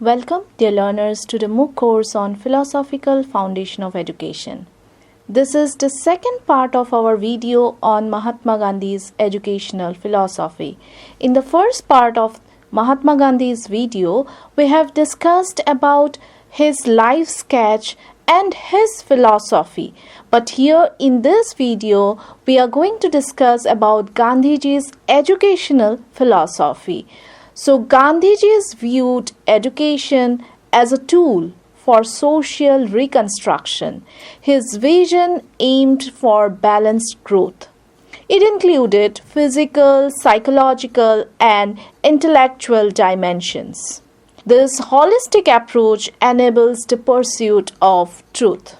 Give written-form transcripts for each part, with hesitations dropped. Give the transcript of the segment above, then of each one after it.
Welcome, dear learners, to the MOOC course on Philosophical Foundation of Education. This is the second part of our video on Mahatma Gandhi's educational philosophy. In the first part of Mahatma Gandhi's video, we have discussed about his life sketch and his philosophy. But here in this video, we are going to discuss about Gandhiji's educational philosophy. So Gandhiji's viewed education as a tool for social reconstruction. His vision aimed for balanced growth. It included physical, psychological, and intellectual dimensions. This holistic approach enables the pursuit of truth.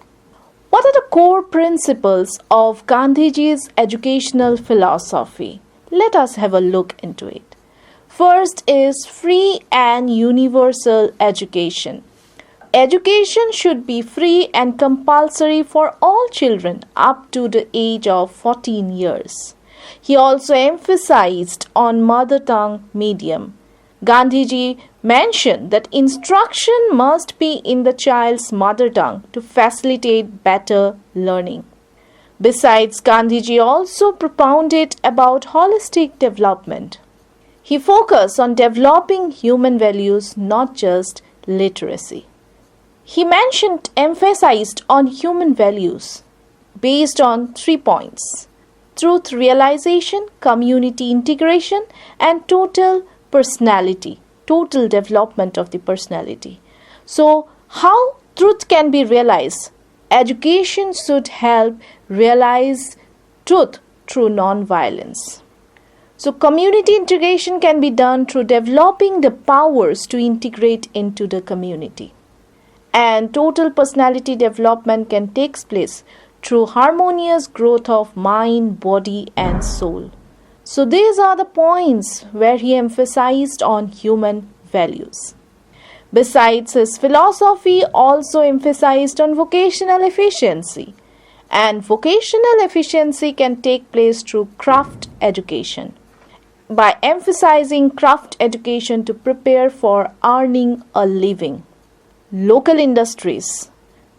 What are the core principles of Gandhiji's educational philosophy? Let us have a look into it. First is free and universal education. Education should be free and compulsory for all children up to the age of 14 years. He also emphasized on mother tongue medium. Gandhiji mentioned that instruction must be in the child's mother tongue to facilitate better learning. Besides, Gandhiji also propounded about holistic development. He focused on developing human values, not just literacy. He emphasized on human values based on 3 points: truth realization, community integration, and total development of the personality. So, how truth can be realized? Education should help realize truth through non-violence. So community integration can be done through developing the powers to integrate into the community. And total personality development can take place through harmonious growth of mind, body, and soul. So these are the points where he emphasized on human values. Besides, his philosophy also emphasized on vocational efficiency. And vocational efficiency can take place through craft education, by emphasizing craft education to prepare for earning a living. Local industries.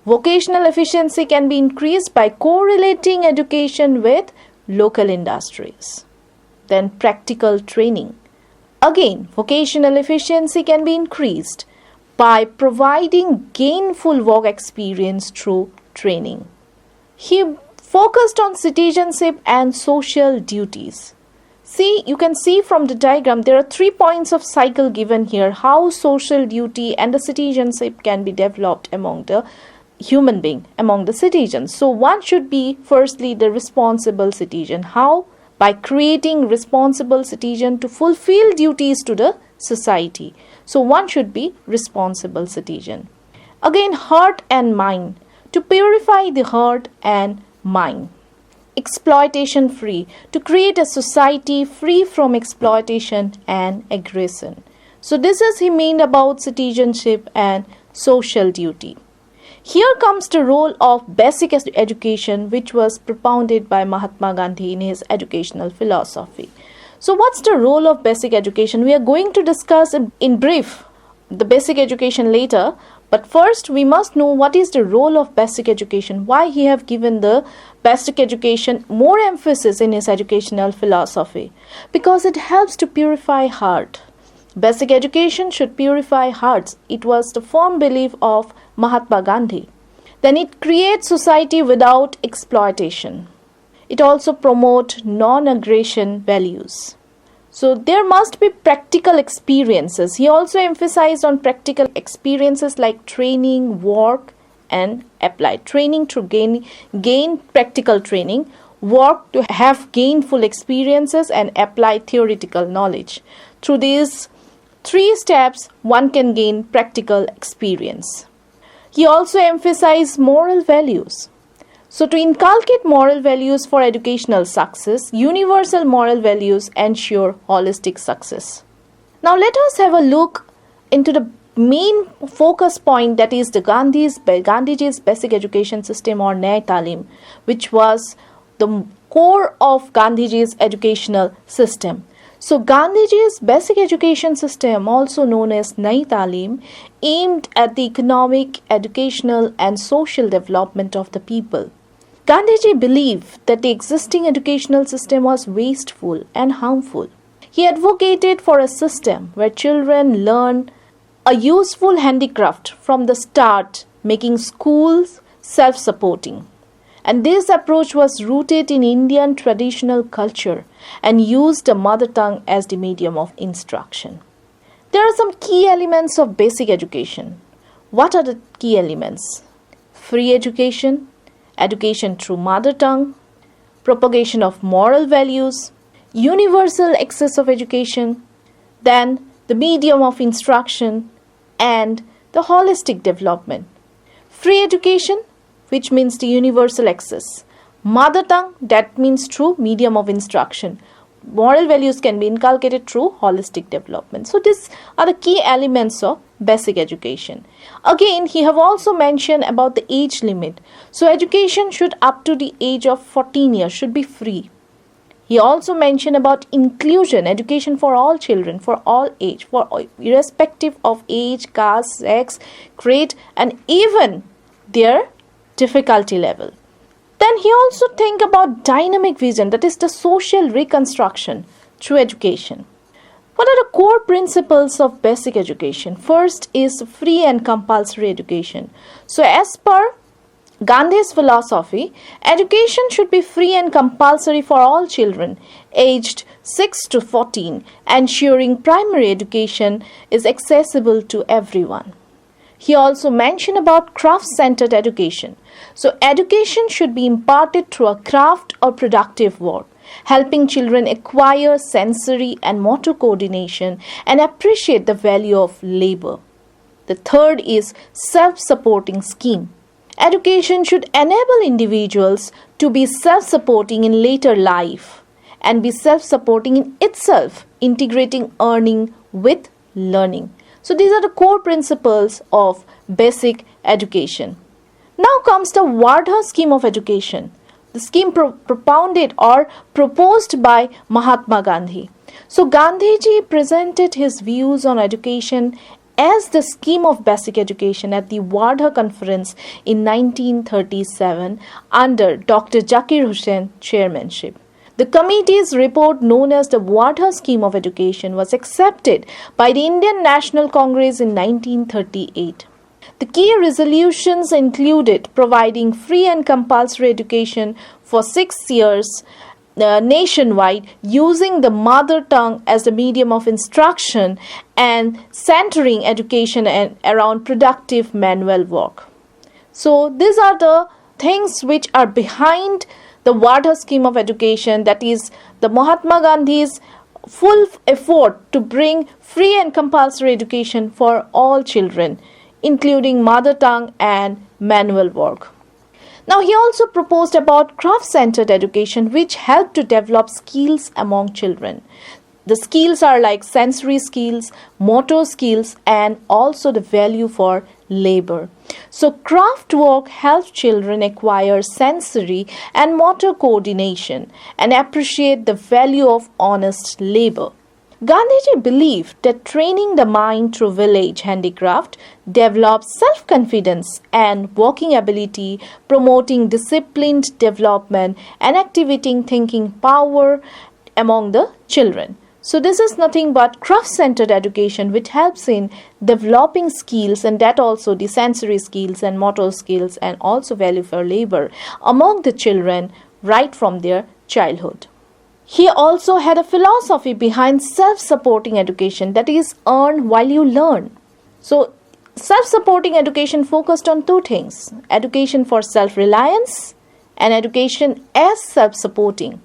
Vocational efficiency can be increased by correlating education with local industries. Then practical training. Again, vocational efficiency can be increased by providing gainful work experience through training. He focused on citizenship and social duties. See, you can see from the diagram, there are 3 points of cycle given here, how social duty and the citizenship can be developed among the human being, among the citizens. So one should be firstly the responsible citizen. How? By creating responsible citizen to fulfill duties to the society. So one should be responsible citizen. Again, heart and mind. To purify the heart and mind. Exploitation free, to create a society free from exploitation and aggression. So this is he meant about citizenship and social duty. Here comes the role of basic education, which was propounded by Mahatma Gandhi in his educational philosophy. So what's the role of basic education? We are going to discuss in brief the basic education later. But first, we must know what is the role of basic education, why he have given the basic education more emphasis in his educational philosophy. Because it helps to purify heart. Basic education should purify hearts. It was the firm belief of Mahatma Gandhi. Then it creates society without exploitation. It also promotes non-aggression values. So there must be practical experiences. He also emphasized on practical experiences like training, work, and apply. Training to gain practical training, work to have gainful experiences, and apply theoretical knowledge. Through these 3 steps, one can gain practical experience. He also emphasized moral values. So to inculcate moral values for educational success, universal moral values ensure holistic success. Now let us have a look into the main focus point, that is the Gandhiji's basic education system or Nyay Talim, which was the core of Gandhiji's educational system. So Gandhiji's basic education system, also known as Nai Talim, aimed at the economic, educational and social development of the people. Gandhiji believed that the existing educational system was wasteful and harmful. He advocated for a system where children learn a useful handicraft from the start, making schools self-supporting. And this approach was rooted in Indian traditional culture and used the mother tongue as the medium of instruction. There are some key elements of basic education. What are the key elements? Free education, education through mother tongue, propagation of moral values, universal access of education, then the medium of instruction, and the holistic development. Free education, which means the universal access. Mother tongue, that means through medium of instruction. Moral values can be inculcated through holistic development. So these are the key elements of basic education. Again, he have also mentioned about the age limit. So education should up to the age of 14 years should be free. He also mentioned about inclusion, education for all children, for all age, for irrespective of age, caste, sex, creed, and even their difficulty level. Then he also think about dynamic vision, that is the social reconstruction through education. What are the core principles of basic education? First is free and compulsory education. So as per Gandhi's philosophy, education should be free and compulsory for all children aged 6 to 14, ensuring primary education is accessible to everyone. He also mentioned about craft-centered education. So education should be imparted through a craft or productive work, helping children acquire sensory and motor coordination and appreciate the value of labor. The third is self-supporting scheme. Education should enable individuals to be self-supporting in later life and be self-supporting in itself, integrating earning with learning. So these are the core principles of basic education. Now comes the Wardha scheme of education. The scheme propounded or proposed by Mahatma Gandhi. So Gandhiji presented his views on education as the scheme of basic education at the Wardha conference in 1937 under Dr. Zakir Hussain chairmanship. The committee's report, known as the Wardha scheme of education, was accepted by the Indian National Congress in 1938. The key resolutions included providing free and compulsory education for 6 years nationwide, using the mother tongue as the medium of instruction and centering education around productive manual work. So these are the things which are behind the Wardha scheme of education, that is the Mahatma Gandhi's full effort to bring free and compulsory education for all children, including mother tongue and manual work. Now, he also proposed about craft-centered education, which helped to develop skills among children. The skills are like sensory skills, motor skills, and also the value for labor. So, craft work helps children acquire sensory and motor coordination and appreciate the value of honest labor. Gandhiji believed that training the mind through village handicraft develops self-confidence and working ability, promoting disciplined development and activating thinking power among the children. So this is nothing but craft-centered education, which helps in developing skills, and that also the sensory skills and motor skills and also value for labor among the children right from their childhood. He also had a philosophy behind self-supporting education, that is, earn while you learn. So, self-supporting education focused on two things: education for self-reliance and education as self-supporting.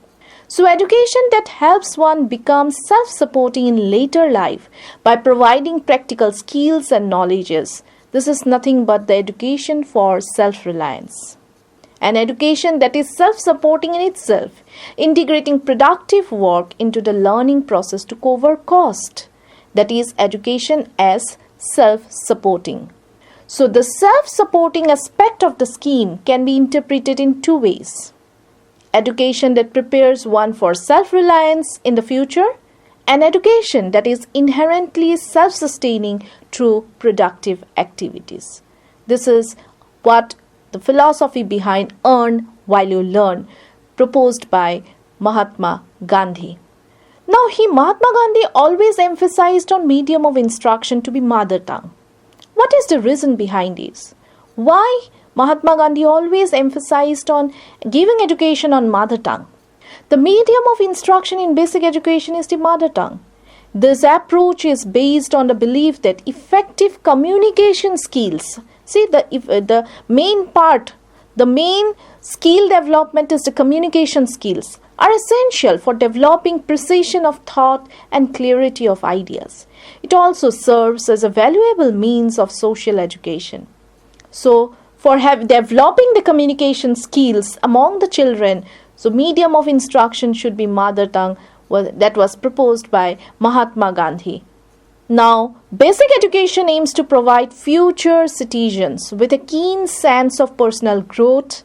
So, education that helps one become self-supporting in later life by providing practical skills and knowledges. This is nothing but the education for self-reliance. An education that is self-supporting in itself, integrating productive work into the learning process to cover cost. That is education as self-supporting. So the self-supporting aspect of the scheme can be interpreted in two ways: education that prepares one for self-reliance in the future, an education that is inherently self-sustaining through productive activities. This is what the philosophy behind earn while you learn, proposed by Mahatma Gandhi. Now, Mahatma Gandhi always emphasized on medium of instruction to be mother tongue. What is the reason behind this? Why Mahatma Gandhi always emphasized on giving education on mother tongue? The medium of instruction in basic education is the mother tongue. This approach is based on the belief that effective communication skills, the main skill development is the communication skills, are essential for developing precision of thought and clarity of ideas. It also serves as a valuable means of social education. So, for developing the communication skills among the children, so medium of instruction should be mother tongue, that was proposed by Mahatma Gandhi. Now, basic education aims to provide future citizens with a keen sense of personal growth,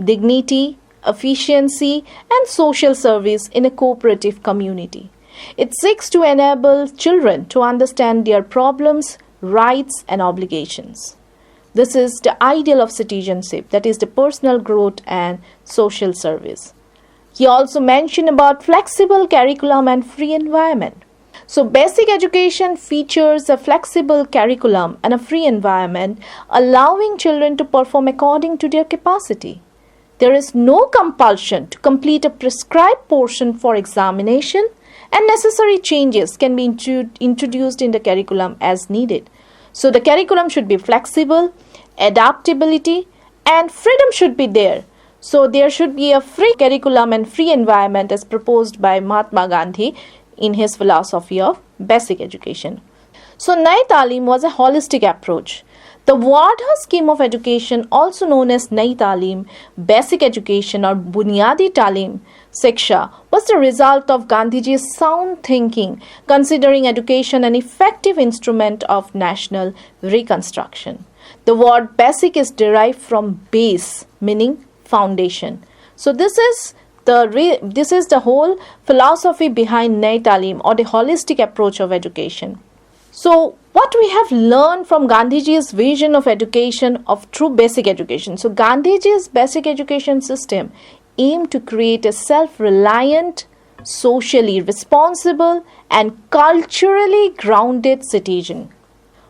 dignity, efficiency, and social service in a cooperative community. It seeks to enable children to understand their problems, rights, and obligations. This is the ideal of citizenship, that is the personal growth and social service. He also mentioned about flexible curriculum and free environment. So basic education features a flexible curriculum and a free environment, allowing children to perform according to their capacity. There is no compulsion to complete a prescribed portion for examination, and necessary changes can be introduced in the curriculum as needed. So the curriculum should be flexible, adaptability, and freedom should be there. So there should be a free curriculum and free environment as proposed by Mahatma Gandhi in his philosophy of basic education. So Nai Talim was a holistic approach. The Wardha scheme of education, also known as Nai Talim, basic education or Bunyadi Talim, Shiksha, was the result of Gandhiji's sound thinking, considering education an effective instrument of national reconstruction. The word basic is derived from base, meaning foundation. So this is the whole philosophy behind Nai Talim, or the holistic approach of education. So what we have learned from Gandhiji's vision of education of true basic education. So Gandhiji's basic education system aimed to create a self-reliant, socially responsible, and culturally grounded citizen.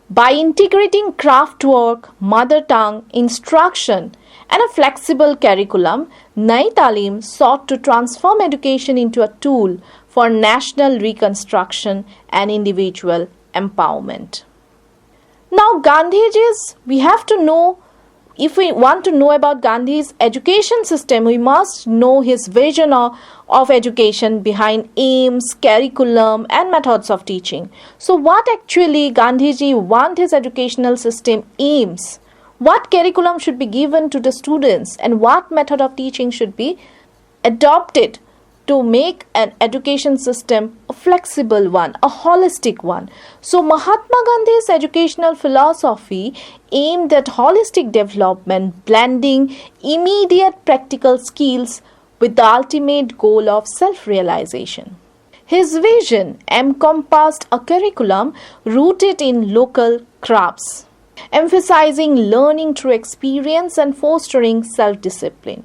By integrating craft work, mother tongue, instruction, and a flexible curriculum, Nai Talim sought to transform education into a tool for national reconstruction and individual empowerment. Now, we have to know, if we want to know about Gandhi's education system, we must know his vision of education behind aims, curriculum, and methods of teaching. So what actually Gandhiji want his educational system aims? What curriculum should be given to the students, and what method of teaching should be adopted to make an education system a flexible one, a holistic one. So Mahatma Gandhi's educational philosophy aimed at holistic development, blending immediate practical skills with the ultimate goal of self-realization. His vision encompassed a curriculum rooted in local crafts, emphasizing learning through experience and fostering self-discipline.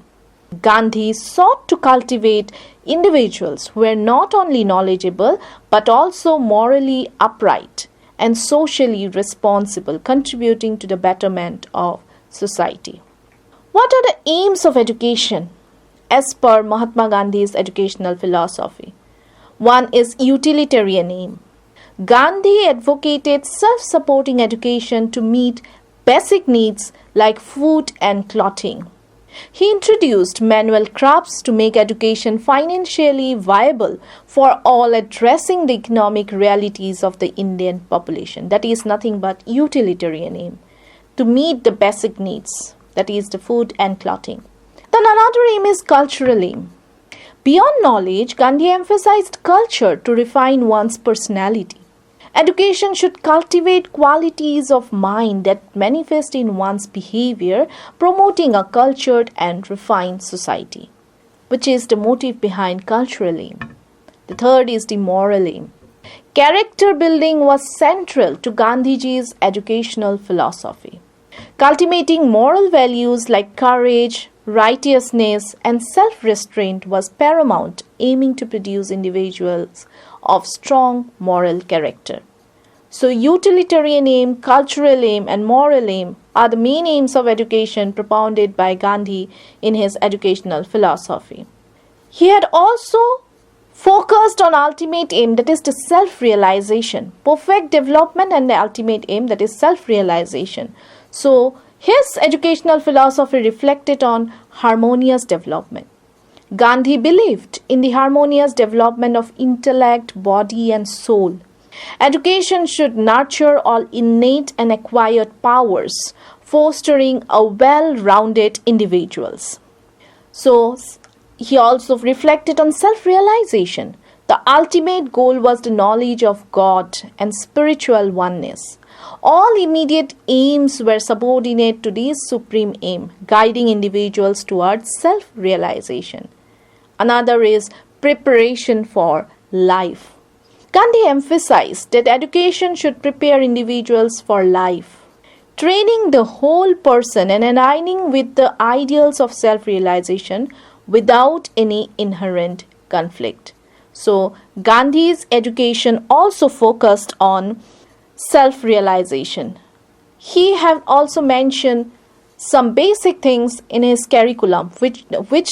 Gandhi sought to cultivate individuals who were not only knowledgeable but also morally upright and socially responsible, contributing to the betterment of society. What are the aims of education as per Mahatma Gandhi's educational philosophy? One is utilitarian aim. Gandhi advocated self-supporting education to meet basic needs like food and clothing. He introduced manual crafts to make education financially viable for all, addressing the economic realities of the Indian population. That is nothing but utilitarian aim, to meet the basic needs, that is the food and clothing. Then another aim is cultural aim. Beyond knowledge, Gandhi emphasized culture to refine one's personality. Education should cultivate qualities of mind that manifest in one's behavior, promoting a cultured and refined society, which is the motive behind cultural aim. The third is the moral aim. Character building was central to Gandhiji's educational philosophy. Cultivating moral values like courage, righteousness, and self restraint was paramount, aiming to produce individuals of strong moral character. So, utilitarian aim, cultural aim, and moral aim are the main aims of education propounded by Gandhi in his educational philosophy. He had also focused on ultimate aim, that is the self-realization, perfect development, and the ultimate aim, that is self-realization. So, his educational philosophy reflected on harmonious development. Gandhi believed in the harmonious development of intellect, body, and soul. Education should nurture all innate and acquired powers, fostering a well-rounded individuals. So, he also reflected on self-realization. The ultimate goal was the knowledge of God and spiritual oneness. All immediate aims were subordinate to this supreme aim, guiding individuals towards self-realization. Another is preparation for life. Gandhi emphasized that education should prepare individuals for life, training the whole person and aligning with the ideals of self-realization without any inherent conflict. So, Gandhi's education also focused on self-realization. He have also mentioned some basic things in his curriculum, which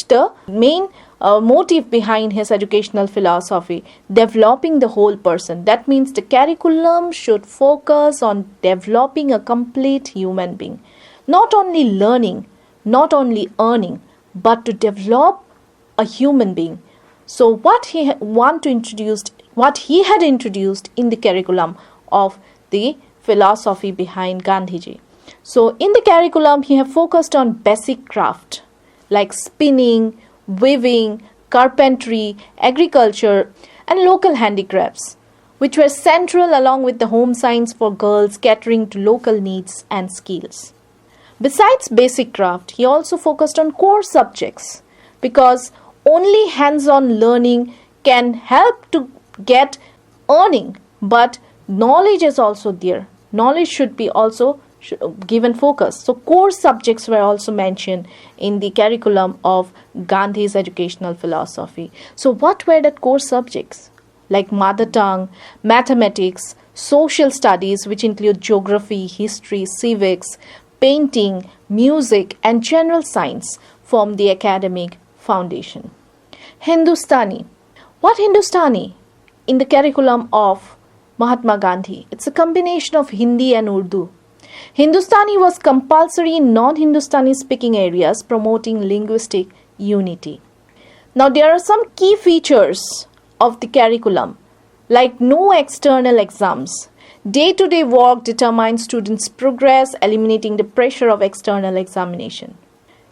the main motive behind his educational philosophy, developing the whole person. That means the curriculum should focus on developing a complete human being, not only learning, not only earning, but to develop a human being. So what he had introduced in the curriculum of the philosophy behind Gandhiji. So in the curriculum, he have focused on basic craft like spinning, weaving, carpentry, agriculture, and local handicrafts, which were central along with the home science for girls, catering to local needs and skills. Besides basic craft, he also focused on core subjects because only hands-on learning can help to get earning, but knowledge is also there. Knowledge should be also given focus. So core subjects were also mentioned in the curriculum of Gandhi's educational philosophy. So what were the core subjects? Like mother tongue, mathematics, social studies, which include geography, history, civics, painting, music, and general science, form the academic foundation. Hindustani. What Hindustani? In the curriculum of Mahatma Gandhi, it's a combination of Hindi and Urdu. Hindustani was compulsory in non-Hindustani speaking areas, promoting linguistic unity. Now there are some key features of the curriculum, like no external exams. Day-to-day work determines students' progress, eliminating the pressure of external examination.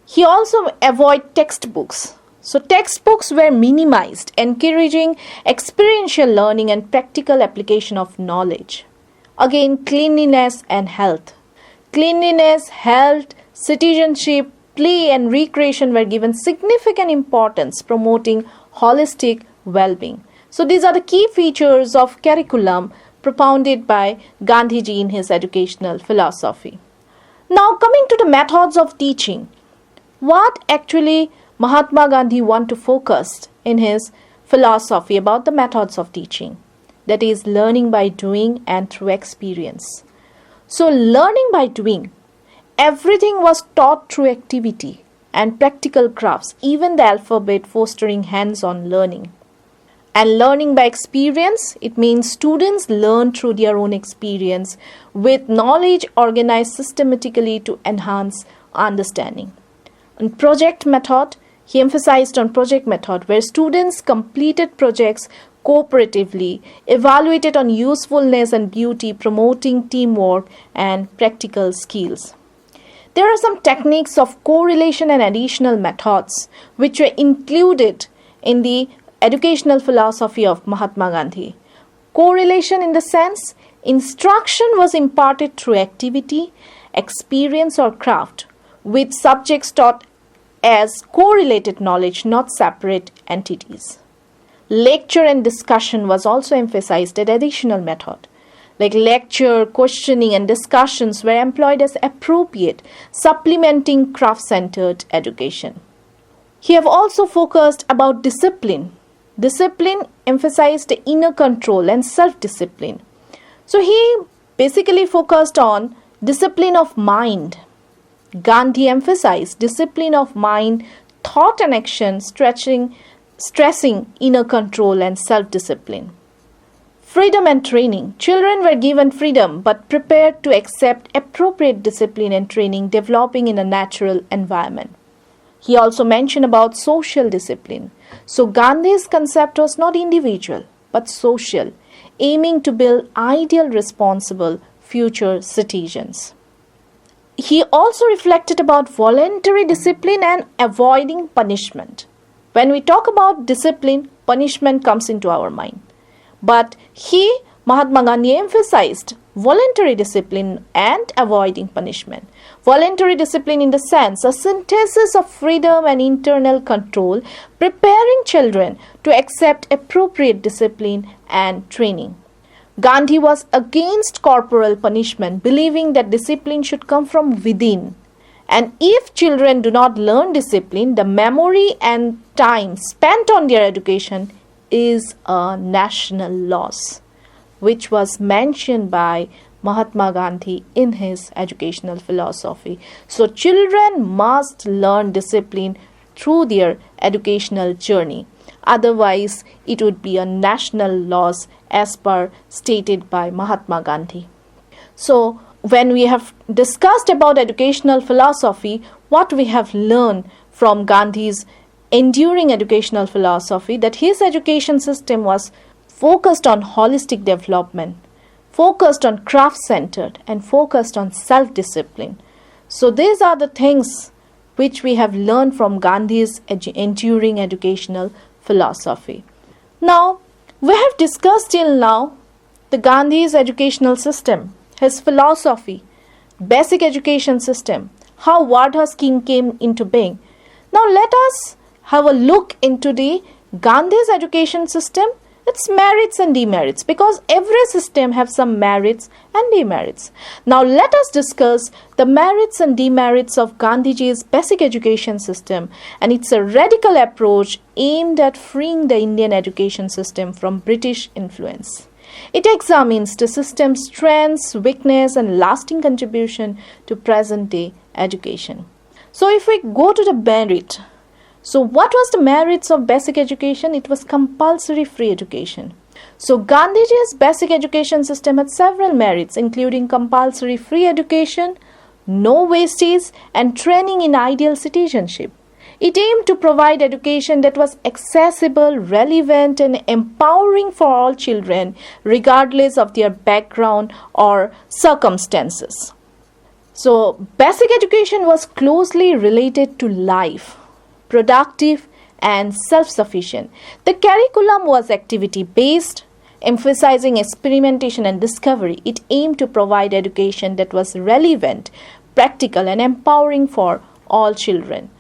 He also avoided textbooks. So textbooks were minimized, encouraging experiential learning and practical application of knowledge. Again, cleanliness and health. Cleanliness, health, citizenship, play and recreation were given significant importance, promoting holistic well-being. So these are the key features of curriculum propounded by Gandhiji in his educational philosophy. Now coming to the methods of teaching. What actually Mahatma Gandhi want to focus in his philosophy about the methods of teaching? That is learning by doing and through experience. So learning by doing, everything was taught through activity and practical crafts, even the alphabet fostering hands-on learning. And learning by experience, it means students learn through their own experience with knowledge organized systematically to enhance understanding. And project method, he emphasized on project method where students completed projects cooperatively, evaluated on usefulness and beauty, promoting teamwork and practical skills. There are some techniques of correlation and additional methods which were included in the educational philosophy of Mahatma Gandhi. Correlation in the sense, instruction was imparted through activity, experience or craft, with subjects taught as correlated knowledge, not separate entities. Lecture and discussion was also emphasized as additional method. Like lecture, questioning and discussions were employed as appropriate, supplementing craft-centered education. He have also focused about discipline. Discipline emphasized the inner control and self-discipline. So he basically focused on discipline of mind. Gandhi emphasized discipline of mind, thought and action, stressing inner control and self-discipline. Freedom and training. Children were given freedom but prepared to accept appropriate discipline and training developing in a natural environment. He also mentioned about social discipline. So Gandhi's concept was not individual but social, aiming to build ideal responsible future citizens. He also reflected about voluntary discipline and avoiding punishment. When we talk about discipline, punishment comes into our mind. But Mahatma Gandhi, emphasized voluntary discipline and avoiding punishment. Voluntary discipline in the sense, a synthesis of freedom and internal control, preparing children to accept appropriate discipline and training. Gandhi was against corporal punishment, believing that discipline should come from within. And if children do not learn discipline, the memory and time spent on their education is a national loss, which was mentioned by Mahatma Gandhi in his educational philosophy. So children must learn discipline through their educational journey. Otherwise, it would be a national loss as per stated by Mahatma Gandhi. So when we have discussed about educational philosophy, what we have learned from Gandhi's enduring educational philosophy, that his education system was focused on holistic development, focused on craft-centered, and focused on self-discipline. So these are the things which we have learned from Gandhi's enduring educational philosophy. Now, we have discussed till now the Gandhi's educational system, his philosophy, basic education system, how Wardha scheme came into being. Now let us have a look into the Gandhi's education system, its merits and demerits, because every system have some merits and demerits. Now let us discuss the merits and demerits of Gandhiji's basic education system, and it's a radical approach aimed at freeing the Indian education system from British influence. It examines the system's strengths, weakness and lasting contribution to present-day education. So if we go to the merit, so what was the merits of basic education? It was compulsory free education. So Gandhiji's basic education system had several merits, including compulsory free education, no wastage and training in ideal citizenship. It aimed to provide education that was accessible, relevant and empowering for all children regardless of their background or circumstances. So basic education was closely related to life, productive and self-sufficient. The curriculum was activity-based, emphasizing experimentation and discovery. It aimed to provide education that was relevant, practical and empowering for all children.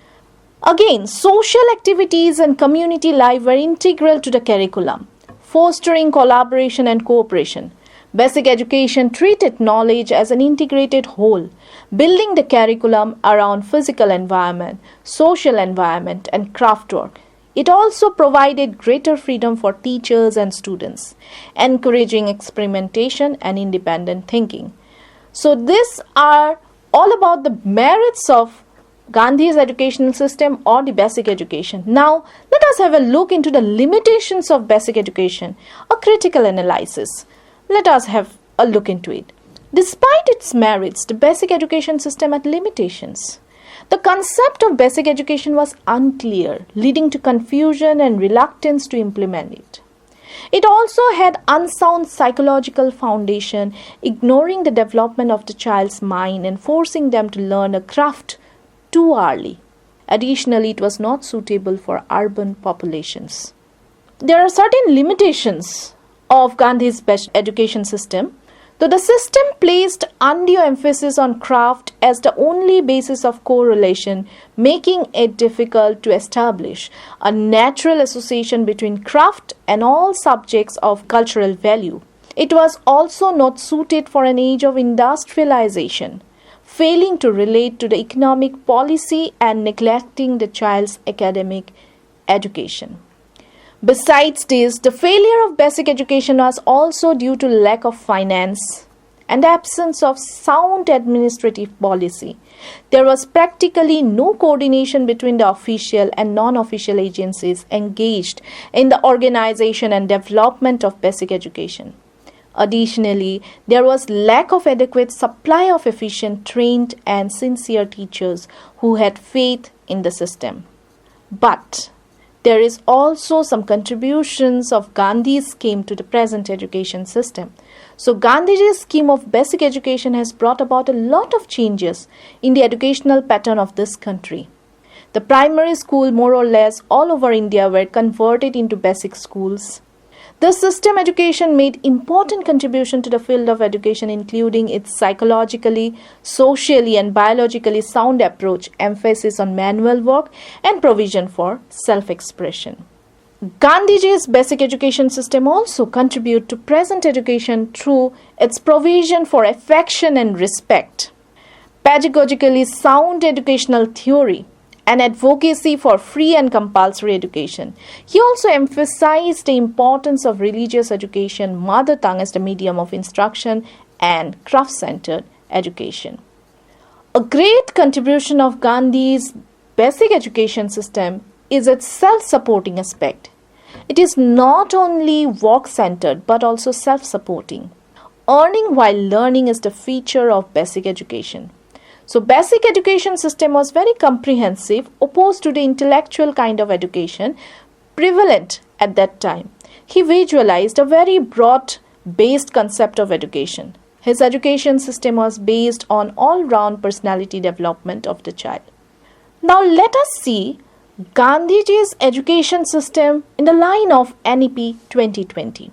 Again, social activities and community life were integral to the curriculum, fostering collaboration and cooperation. Basic education treated knowledge as an integrated whole, building the curriculum around physical environment, social environment, and craftwork. It also provided greater freedom for teachers and students, encouraging experimentation and independent thinking. So these are all about the merits of Gandhi's educational system or the basic education. Now, let us have a look into the limitations of basic education, a critical analysis. Let us have a look into it. Despite its merits, the basic education system had limitations. The concept of basic education was unclear, leading to confusion and reluctance to implement it. It also had unsound psychological foundation, ignoring the development of the child's mind and forcing them to learn a craft too early. Additionally, it was not suitable for urban populations. There are certain limitations of Gandhi's best education system. Though the system placed undue emphasis on craft as the only basis of correlation, making it difficult to establish a natural association between craft and all subjects of cultural value. It was also not suited for an age of industrialization, failing to relate to the economic policy and neglecting the child's academic education. Besides this, the failure of basic education was also due to lack of finance and the absence of sound administrative policy. There was practically no coordination between the official and non-official agencies engaged in the organization and development of basic education. Additionally, there was lack of adequate supply of efficient, trained and sincere teachers who had faith in the system. But there is also some contributions of Gandhi's scheme to the present education system. So Gandhi's scheme of basic education has brought about a lot of changes in the educational pattern of this country. The primary school more or less all over India were converted into basic schools. This system education made important contribution to the field of education, including its psychologically, socially and biologically sound approach, emphasis on manual work and provision for self-expression. Gandhiji's basic education system also contribute to present education through its provision for affection and respect, pedagogically sound educational theory, and advocacy for free and compulsory education. He also emphasized the importance of religious education, mother tongue as the medium of instruction, and craft-centered education. A great contribution of Gandhi's basic education system is its self-supporting aspect. It is not only work-centered but also self-supporting. Earning while learning is the feature of basic education. So basic education system was very comprehensive, opposed to the intellectual kind of education prevalent at that time. He visualized a very broad-based concept of education. His education system was based on all-round personality development of the child. Now let us see Gandhiji's education system in the line of NEP 2020.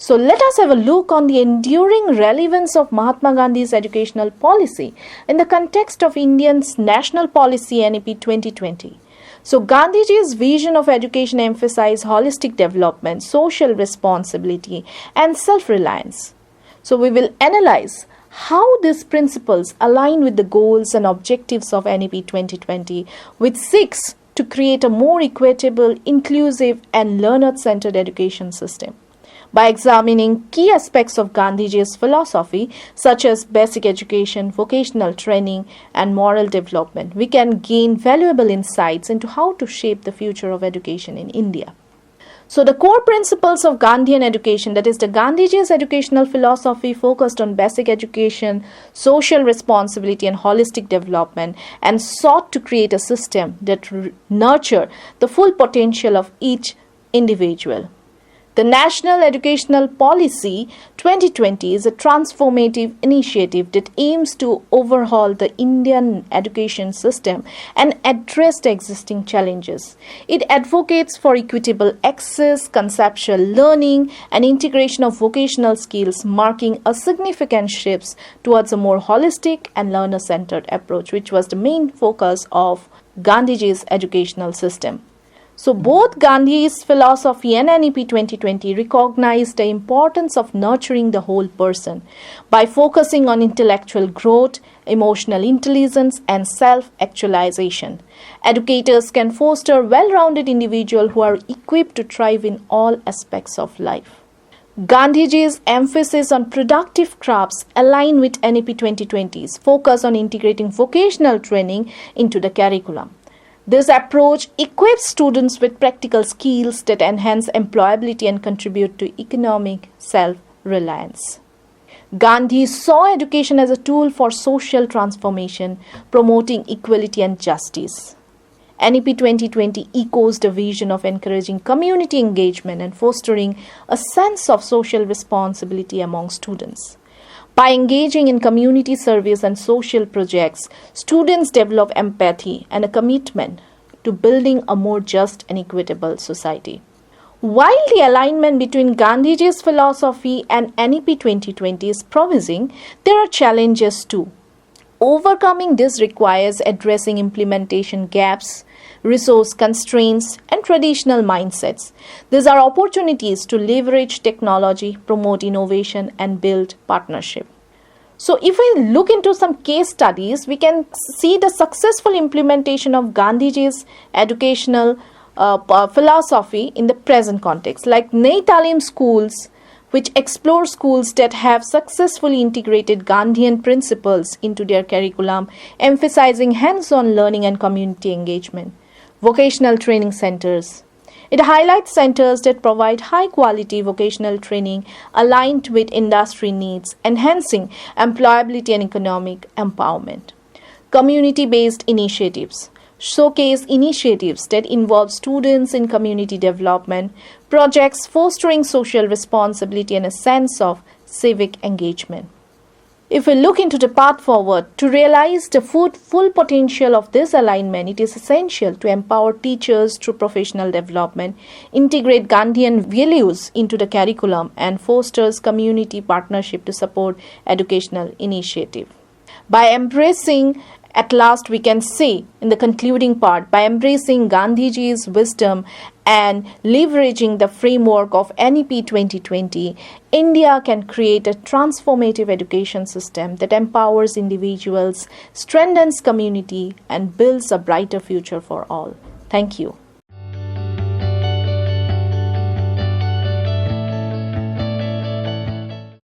So let us have a look on the enduring relevance of Mahatma Gandhi's educational policy in the context of India's national policy NEP 2020. So Gandhiji's vision of education emphasized holistic development, social responsibility and self-reliance. So we will analyze how these principles align with the goals and objectives of NEP 2020, which seeks to create a more equitable, inclusive and learner-centered education system. By examining key aspects of Gandhiji's philosophy, such as basic education, vocational training, and moral development, we can gain valuable insights into how to shape the future of education in India. So the core principles of Gandhian education, that is the Gandhiji's educational philosophy, focused on basic education, social responsibility and holistic development, and sought to create a system that nurture the full potential of each individual. The National Educational Policy 2020 is a transformative initiative that aims to overhaul the Indian education system and address the existing challenges. It advocates for equitable access, conceptual learning, and integration of vocational skills, marking a significant shift towards a more holistic and learner-centered approach, which was the main focus of Gandhiji's educational system. So both Gandhi's philosophy and NEP 2020 recognize the importance of nurturing the whole person by focusing on intellectual growth, emotional intelligence, and self-actualization. Educators can foster well-rounded individuals who are equipped to thrive in all aspects of life. Gandhiji's emphasis on productive crafts align with NEP 2020's focus on integrating vocational training into the curriculum. This approach equips students with practical skills that enhance employability and contribute to economic self-reliance. Gandhi saw education as a tool for social transformation, promoting equality and justice. NEP 2020 echoes the vision of encouraging community engagement and fostering a sense of social responsibility among students. By engaging in community service and social projects, students develop empathy and a commitment to building a more just and equitable society. While the alignment between Gandhiji's philosophy and NEP 2020 is promising, there are challenges too. Overcoming this requires addressing implementation gaps, resource constraints, and traditional mindsets. These are opportunities to leverage technology, promote innovation, and build partnership. So, if we look into some case studies, we can see the successful implementation of Gandhiji's educational philosophy in the present context, like Nai Talim schools, which explore schools that have successfully integrated Gandhian principles into their curriculum, emphasizing hands-on learning and community engagement. Vocational training centers. It highlights centers that provide high-quality vocational training aligned with industry needs, enhancing employability and economic empowerment. Community-based initiatives showcase initiatives that involve students in community development, projects fostering social responsibility and a sense of civic engagement. If we look into the path forward, to realize the full potential of this alignment, it is essential to empower teachers through professional development, integrate Gandhian values into the curriculum, and fosters community partnership to support educational initiative. By embracing, at last we can say in the concluding part, by embracing Gandhiji's wisdom and leveraging the framework of NEP 2020, India can create a transformative education system that empowers individuals, strengthens community, and builds a brighter future for all. Thank you.